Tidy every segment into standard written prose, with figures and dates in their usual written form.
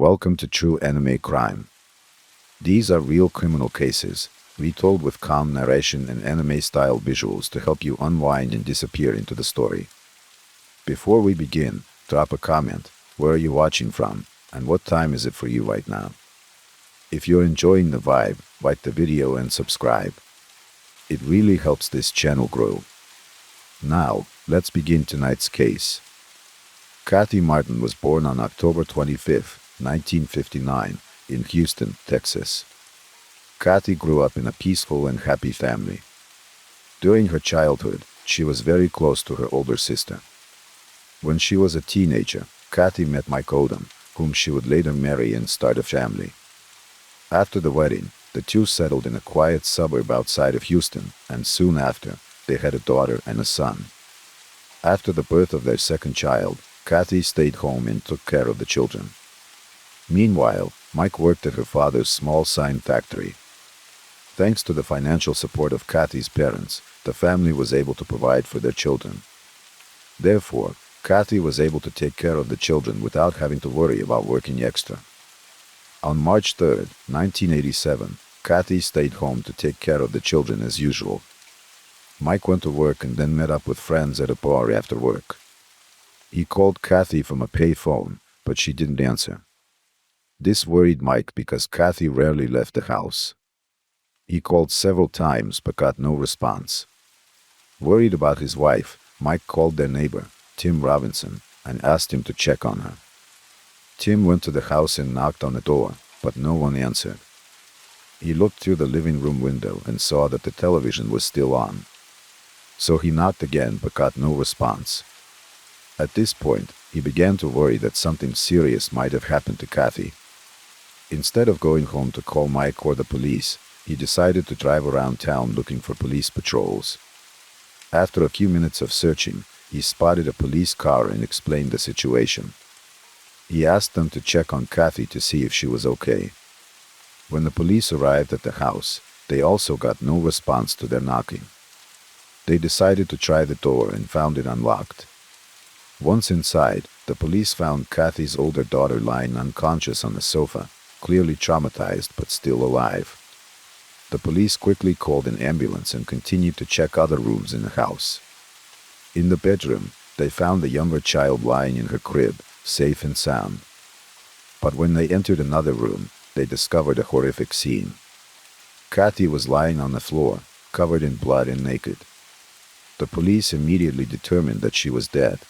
Welcome to True Anime Crime. These are real criminal cases, retold with calm narration and anime-style visuals to help you unwind and disappear into the story. Before we begin, drop a comment. Where are you watching from, and what time is it for you right now? If you're enjoying the vibe, like the video and subscribe. It really helps this channel grow. Now, let's begin tonight's case. Cathy Martin was born on October 25, 1959, in Houston, Texas. Cathy grew up in a peaceful and happy family. During her childhood, she was very close to her older sister. When she was a teenager, Cathy met Mike Odom, whom she would later marry and start a family. After the wedding, the two settled in a quiet suburb outside of Houston, and soon after, they had a daughter and a son. After the birth of their second child, Cathy stayed home and took care of the children. Meanwhile, Mike worked at her father's small sign factory. Thanks to the financial support of Cathy's parents, the family was able to provide for their children. Therefore, Cathy was able to take care of the children without having to worry about working extra. On March 3, 1987, Cathy stayed home to take care of the children as usual. Mike went to work and then met up with friends at a bar after work. He called Cathy from a pay phone, but she didn't answer. This worried Mike because Cathy rarely left the house. He called several times but got no response. Worried about his wife, Mike called their neighbor, Tim Robinson, and asked him to check on her. Tim went to the house and knocked on the door, but no one answered. He looked through the living room window and saw that the television was still on. So he knocked again but got no response. At this point, he began to worry that something serious might have happened to Cathy. Instead of going home to call Mike or the police, he decided to drive around town looking for police patrols. After a few minutes of searching, he spotted a police car and explained the situation. He asked them to check on Cathy to see if she was okay. When the police arrived at the house, they also got no response to their knocking. They decided to try the door and found it unlocked. Once inside, the police found Cathy's older daughter lying unconscious on the sofa, clearly traumatized but still alive. The police quickly called an ambulance and continued to check other rooms in the house. In the bedroom, they found the younger child lying in her crib, safe and sound. But when they entered another room, they discovered a horrific scene. Cathy was lying on the floor, covered in blood and naked. The police immediately determined that she was dead.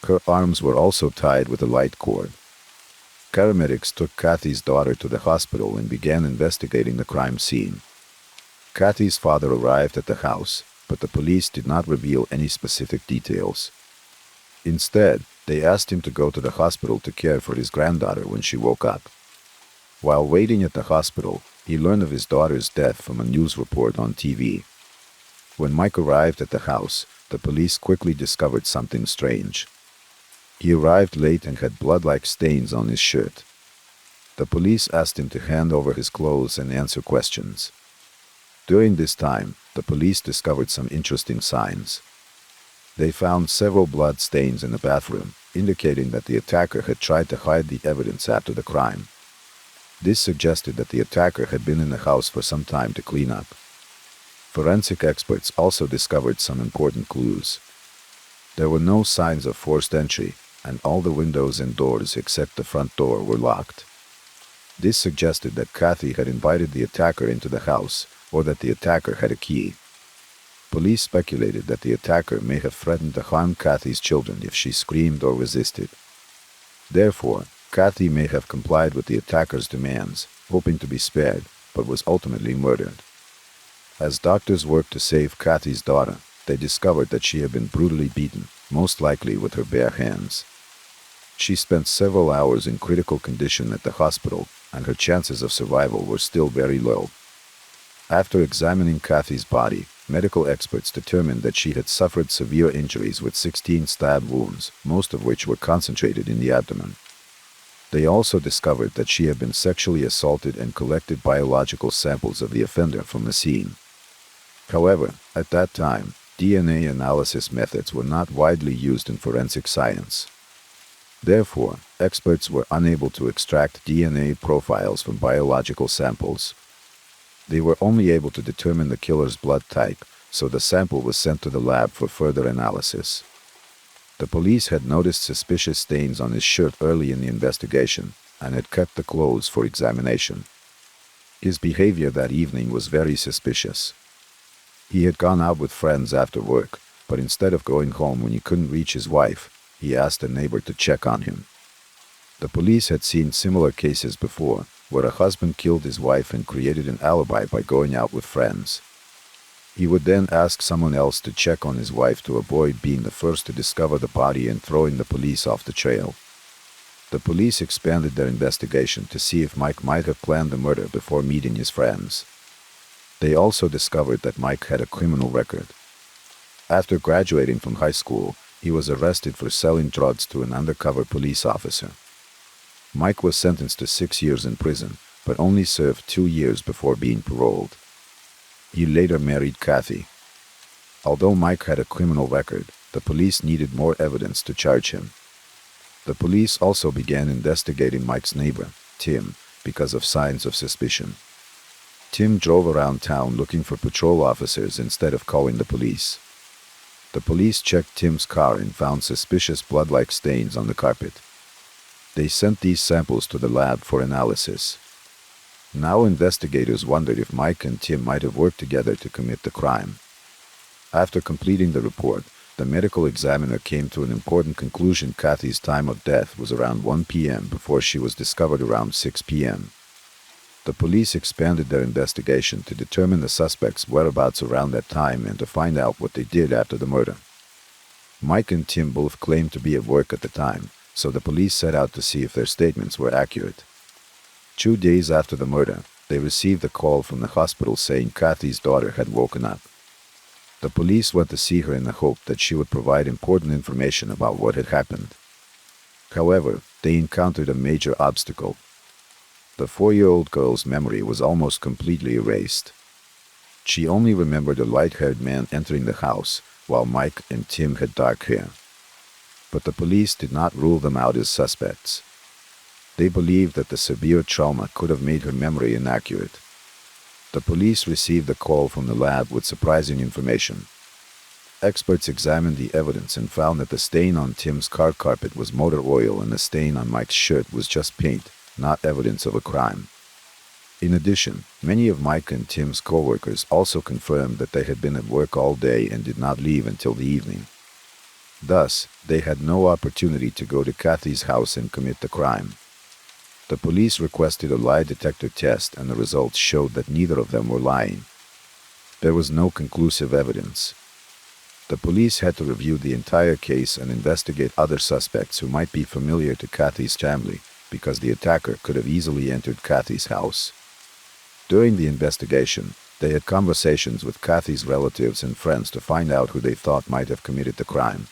Her arms were also tied with a light cord. Paramedics took Cathy's daughter to the hospital and began investigating the crime scene. Cathy's father arrived at the house, but the police did not reveal any specific details. Instead, they asked him to go to the hospital to care for his granddaughter when she woke up. While waiting at the hospital, he learned of his daughter's death from a news report on TV. When Mike arrived at the house, the police quickly discovered something strange. He arrived late and had blood-like stains on his shirt. The police asked him to hand over his clothes and answer questions. During this time, the police discovered some interesting signs. They found several blood stains in the bathroom, indicating that the attacker had tried to hide the evidence after the crime. This suggested that the attacker had been in the house for some time to clean up. Forensic experts also discovered some important clues. There were no signs of forced entry, and all the windows and doors except the front door were locked. This suggested that Cathy had invited the attacker into the house, or that the attacker had a key. Police speculated that the attacker may have threatened to harm Cathy's children if she screamed or resisted. Therefore, Cathy may have complied with the attacker's demands, hoping to be spared, but was ultimately murdered. As doctors worked to save Cathy's daughter, they discovered that she had been brutally beaten, most likely with her bare hands. She spent several hours in critical condition at the hospital, and her chances of survival were still very low. After examining Cathy's body, medical experts determined that she had suffered severe injuries with 16 stab wounds, most of which were concentrated in the abdomen. They also discovered that she had been sexually assaulted and collected biological samples of the offender from the scene. However, at that time, DNA analysis methods were not widely used in forensic science. Therefore, experts were unable to extract DNA profiles from biological samples. They were only able to determine the killer's blood type, so the sample was sent to the lab for further analysis. The police had noticed suspicious stains on his shirt early in the investigation and had kept the clothes for examination. His behavior that evening was very suspicious. He had gone out with friends after work, but instead of going home when he couldn't reach his wife, he asked a neighbor to check on him. The police had seen similar cases before, where a husband killed his wife and created an alibi by going out with friends. He would then ask someone else to check on his wife to avoid being the first to discover the body and throwing the police off the trail. The police expanded their investigation to see if Mike might have planned the murder before meeting his friends. They also discovered that Mike had a criminal record. After graduating from high school, he was arrested for selling drugs to an undercover police officer. Mike was sentenced to 6 years in prison, but only served 2 years before being paroled. He later married Cathy. Although Mike had a criminal record, the police needed more evidence to charge him. The police also began investigating Mike's neighbor, Tim, because of signs of suspicion. Tim drove around town looking for patrol officers instead of calling the police. The police checked Tim's car and found suspicious blood-like stains on the carpet. They sent these samples to the lab for analysis. Now investigators wondered if Mike and Tim might have worked together to commit the crime. After completing the report, the medical examiner came to an important conclusion. Cathy's time of death was around 1 p.m. before she was discovered around 6 p.m. The police expanded their investigation to determine the suspects' whereabouts around that time and to find out what they did after the murder. Mike and Tim both claimed to be at work at the time, so the police set out to see if their statements were accurate. 2 days after the murder, they received a call from the hospital saying Cathy's daughter had woken up. The police went to see her in the hope that she would provide important information about what had happened. However, they encountered a major obstacle. The 4-year-old girl's memory was almost completely erased. She only remembered a light-haired man entering the house, while Mike and Tim had dark hair. But the police did not rule them out as suspects. They believed that the severe trauma could have made her memory inaccurate. The police received a call from the lab with surprising information. Experts examined the evidence and found that the stain on Tim's car carpet was motor oil and the stain on Mike's shirt was just paint, not evidence of a crime. In addition, many of Mike and Tim's co-workers also confirmed that they had been at work all day and did not leave until the evening. Thus, they had no opportunity to go to Cathy's house and commit the crime. The police requested a lie detector test and the results showed that neither of them were lying. There was no conclusive evidence. The police had to review the entire case and investigate other suspects who might be familiar to Cathy's family, because the attacker could have easily entered Cathy's house. During the investigation, they had conversations with Cathy's relatives and friends to find out who they thought might have committed the crime.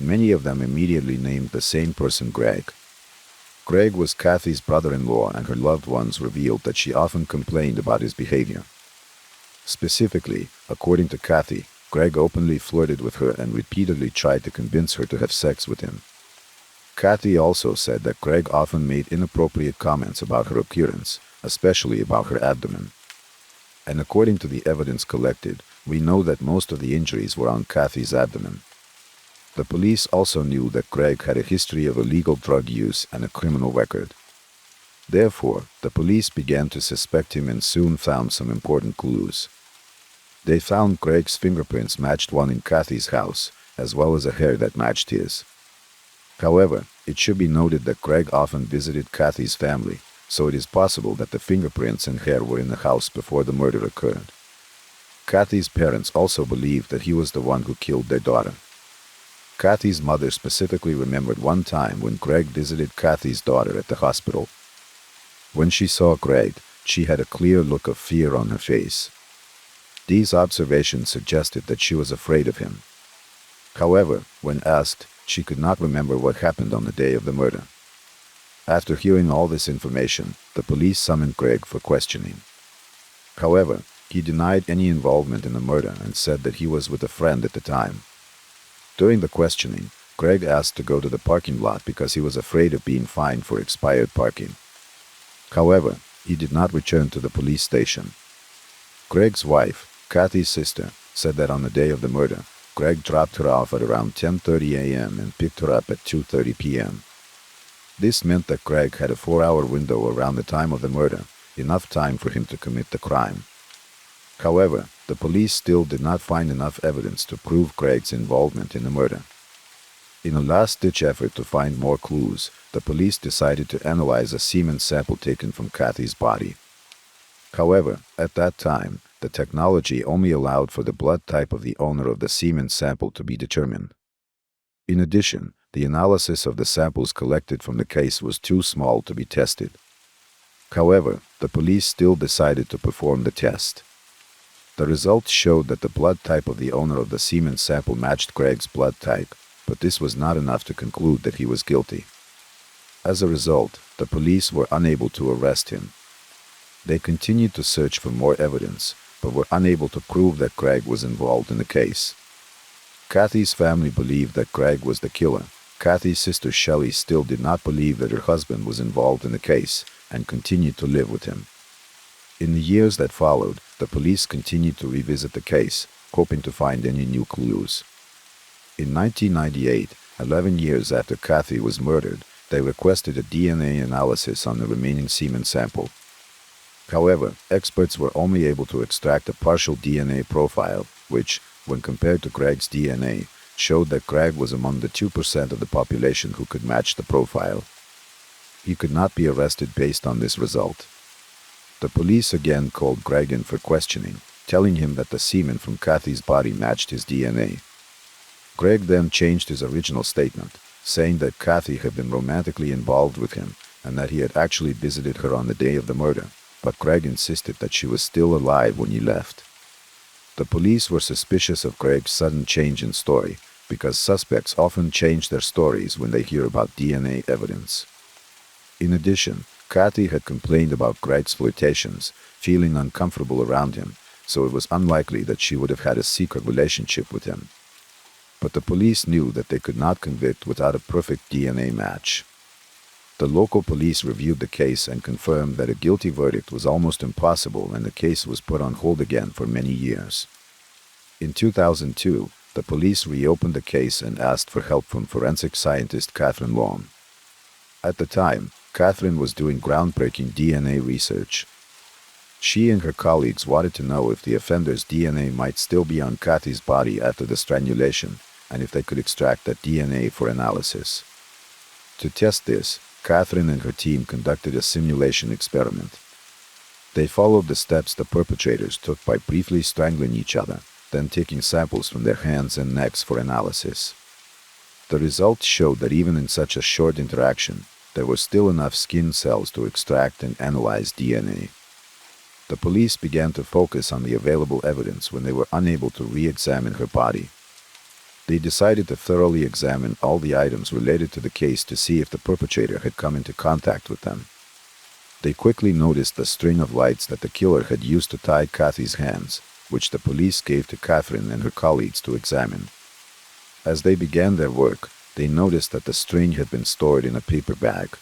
Many of them immediately named the same person Greg. Greg was Cathy's brother-in-law, and her loved ones revealed that she often complained about his behavior. Specifically, according to Cathy, Greg openly flirted with her and repeatedly tried to convince her to have sex with him. Cathy also said that Greg often made inappropriate comments about her appearance, especially about her abdomen. And according to the evidence collected, we know that most of the injuries were on Cathy's abdomen. The police also knew that Greg had a history of illegal drug use and a criminal record. Therefore, the police began to suspect him and soon found some important clues. They found Greg's fingerprints matched one in Cathy's house, as well as a hair that matched his. However, it should be noted that Greg often visited Cathy's family, so it is possible that the fingerprints and hair were in the house before the murder occurred. Cathy's parents also believed that he was the one who killed their daughter. Cathy's mother specifically remembered one time when Greg visited Cathy's daughter at the hospital. When she saw Greg, she had a clear look of fear on her face. These observations suggested that she was afraid of him. However, when asked, she could not remember what happened on the day of the murder. After hearing all this information, the police summoned Greg for questioning. However, he denied any involvement in the murder and said that he was with a friend at the time. During the questioning, Greg asked to go to the parking lot because he was afraid of being fined for expired parking. However, he did not return to the police station. Greg's wife, Cathy's sister, said that on the day of the murder, Greg dropped her off at around 10:30 a.m. and picked her up at 2:30 p.m. This meant that Greg had a 4-hour window around the time of the murder, enough time for him to commit the crime. However, the police still did not find enough evidence to prove Greg's involvement in the murder. In a last-ditch effort to find more clues, the police decided to analyze a semen sample taken from Cathy's body. However, at that time, the technology only allowed for the blood type of the owner of the semen sample to be determined. In addition, the analysis of the samples collected from the case was too small to be tested. However, the police still decided to perform the test. The results showed that the blood type of the owner of the semen sample matched Greg's blood type, but this was not enough to conclude that he was guilty. As a result, the police were unable to arrest him. They continued to search for more evidence, but were unable to prove that Greg was involved in the case. Cathy's family believed that Greg was the killer. Cathy's sister Shelley still did not believe that her husband was involved in the case and continued to live with him. In the years that followed, the police continued to revisit the case, hoping to find any new clues. In 1998, 11 years after Cathy was murdered, they requested a DNA analysis on the remaining semen sample. However, experts were only able to extract a partial DNA profile, which, when compared to Greg's DNA, showed that Greg was among the 2% of the population who could match the profile. He could not be arrested based on this result. The police again called Greg in for questioning, telling him that the semen from Cathy's body matched his DNA. Greg then changed his original statement, saying that Cathy had been romantically involved with him and that he had actually visited her on the day of the murder, but Greg insisted that she was still alive when he left. The police were suspicious of Greg's sudden change in story because suspects often change their stories when they hear about DNA evidence. In addition, Cathy had complained about Greg's flirtations, feeling uncomfortable around him, so it was unlikely that she would have had a secret relationship with him. But the police knew that they could not convict without a perfect DNA match. The local police reviewed the case and confirmed that a guilty verdict was almost impossible, and the case was put on hold again for many years. In 2002, the police reopened the case and asked for help from forensic scientist Catherine Long. At the time, Catherine was doing groundbreaking DNA research. She and her colleagues wanted to know if the offender's DNA might still be on Cathy's body after the strangulation, and if they could extract that DNA for analysis. To test this, Catherine and her team conducted a simulation experiment. They followed the steps the perpetrators took by briefly strangling each other, then taking samples from their hands and necks for analysis. The results showed that even in such a short interaction, there were still enough skin cells to extract and analyze DNA. The police began to focus on the available evidence when they were unable to re-examine her body. They decided to thoroughly examine all the items related to the case to see if the perpetrator had come into contact with them. They quickly noticed the string of lights that the killer had used to tie Cathy's hands, which the police gave to Catherine and her colleagues to examine. As they began their work, they noticed that the string had been stored in a paper bag.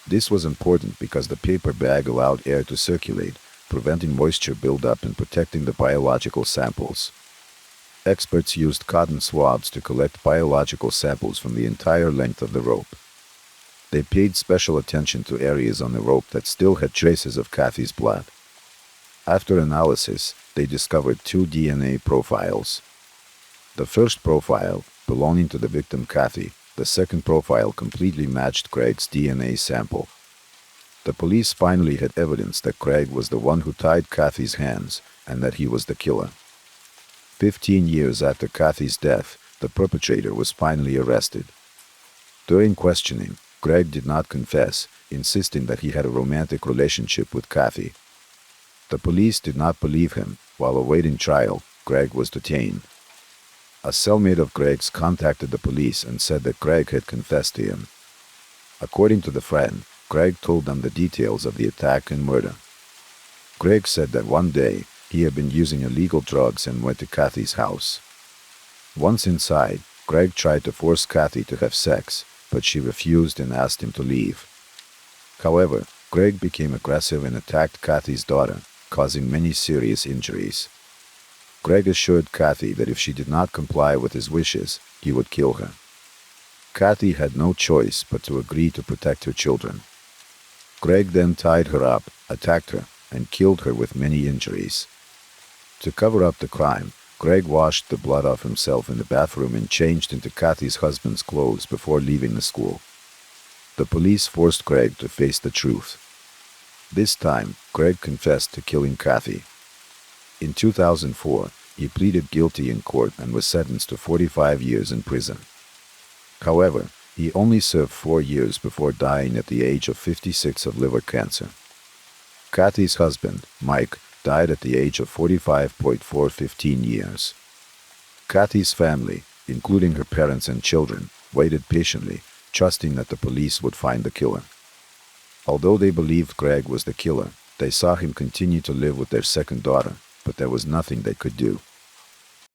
This was important because the paper bag allowed air to circulate, preventing moisture buildup and protecting the biological samples. Experts used cotton swabs to collect biological samples from the entire length of the rope. They paid special attention to areas on the rope that still had traces of Cathy's blood. After analysis, they discovered 2 DNA profiles. The first profile, belonging to the victim Cathy, the second profile completely matched Greg's DNA sample. The police finally had evidence that Greg was the one who tied Cathy's hands and that he was the killer. 15 years after Cathy's death, the perpetrator was finally arrested. During questioning, Greg did not confess, insisting that he had a romantic relationship with Cathy. The police did not believe him. While awaiting trial, Greg was detained. A cellmate of Greg's contacted the police and said that Greg had confessed to him. According to the friend, Greg told them the details of the attack and murder. Greg said that one day, he had been using illegal drugs and went to Cathy's house. Once inside, Greg tried to force Cathy to have sex, but she refused and asked him to leave. However, Greg became aggressive and attacked Cathy's daughter, causing many serious injuries. Greg assured Cathy that if she did not comply with his wishes, he would kill her. Cathy had no choice but to agree to protect her children. Greg then tied her up, attacked her, and killed her with many injuries. To cover up the crime, Greg washed the blood off himself in the bathroom and changed into Cathy's husband's clothes before leaving the school. The police forced Greg to face the truth. This time, Greg confessed to killing Cathy. In 2004, he pleaded guilty in court and was sentenced to 45 years in prison. However, he only served 4 years before dying at the age of 56 of liver cancer. Cathy's husband, Mike, died at the age of 45.415 years. Cathy's family, including her parents and children, waited patiently, trusting that the police would find the killer. Although they believed Greg was the killer, they saw him continue to live with their second daughter, but there was nothing they could do.